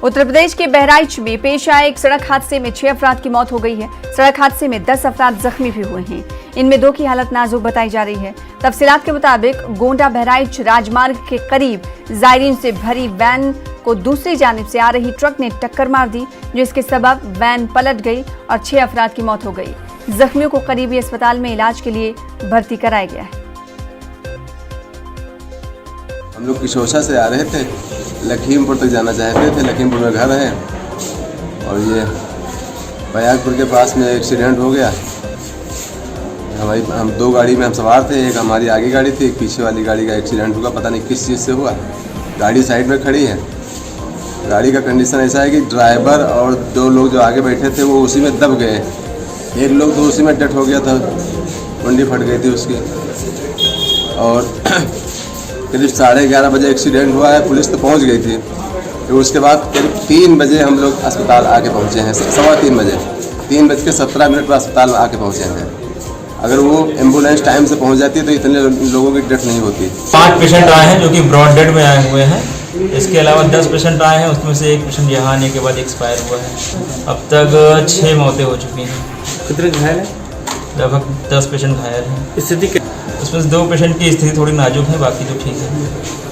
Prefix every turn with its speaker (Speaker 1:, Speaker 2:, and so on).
Speaker 1: उत्तर प्रदेश के बहराइच में पेश आए एक सड़क हादसे में 6 अफराद की मौत हो गई है। सड़क हादसे में 10 अफराद जख्मी भी हुए हैं। इनमें 2 की हालत नाजुक बताई जा रही है। तफसीलात के मुताबिक गोंडा बहराइच राजमार्ग के करीब जायरीन से भरी वैन को दूसरी जानिब से आ रही ट्रक ने टक्कर मार दी, जिसके सबब वैन पलट गई और 6 अफराद की मौत हो गई। जख्मियों को करीबी अस्पताल में इलाज के लिए भर्ती कराया गया है।
Speaker 2: हम लोग किशोसा से आ रहे थे, लखीमपुर तक जाना चाहते थे। लखीमपुर में घर है और ये बयागपुर के पास में एक्सीडेंट हो गया। हम 2 गाड़ी में हम सवार थे, एक हमारी आगे गाड़ी थी, एक पीछे वाली गाड़ी का एक्सीडेंट हुआ। पता नहीं किस चीज़ से हुआ। गाड़ी साइड में खड़ी है। गाड़ी का कंडीशन ऐसा है कि ड्राइवर और 2 लोग जो आगे बैठे थे वो उसी में दब गए। एक लोग तो उसी में डेथ हो गया था, कुंडी फट गई थी उसकी। और करीब 11:30 बजे एक्सीडेंट हुआ है। पुलिस तो पहुंच गई थी। तो उसके बाद करीब 3 बजे हम लोग अस्पताल आके पहुंचे हैं। 3:15 बजे 3:17 पर अस्पताल आके पहुंचे हैं। अगर वो एम्बुलेंस टाइम से पहुंच जाती है तो इतने लोगों की डेथ नहीं होती।
Speaker 3: 5 पेशेंट आए हैं जो कि ब्रॉड डेड में आए हुए हैं। इसके अलावा 10 पेशेंट आए हैं, उसमें से 1 पेशेंट यहाँ आने के बाद एक्सपायर हुआ है। अब तक 6 मौतें हो चुकी हैं।
Speaker 4: कितने घायल हैं?
Speaker 3: लगभग 10 पेशेंट घायल हैं।
Speaker 4: स्थिति
Speaker 3: उसमें से 2 पेशेंट की स्थिति थोड़ी नाजुक है, बाकी तो ठीक है।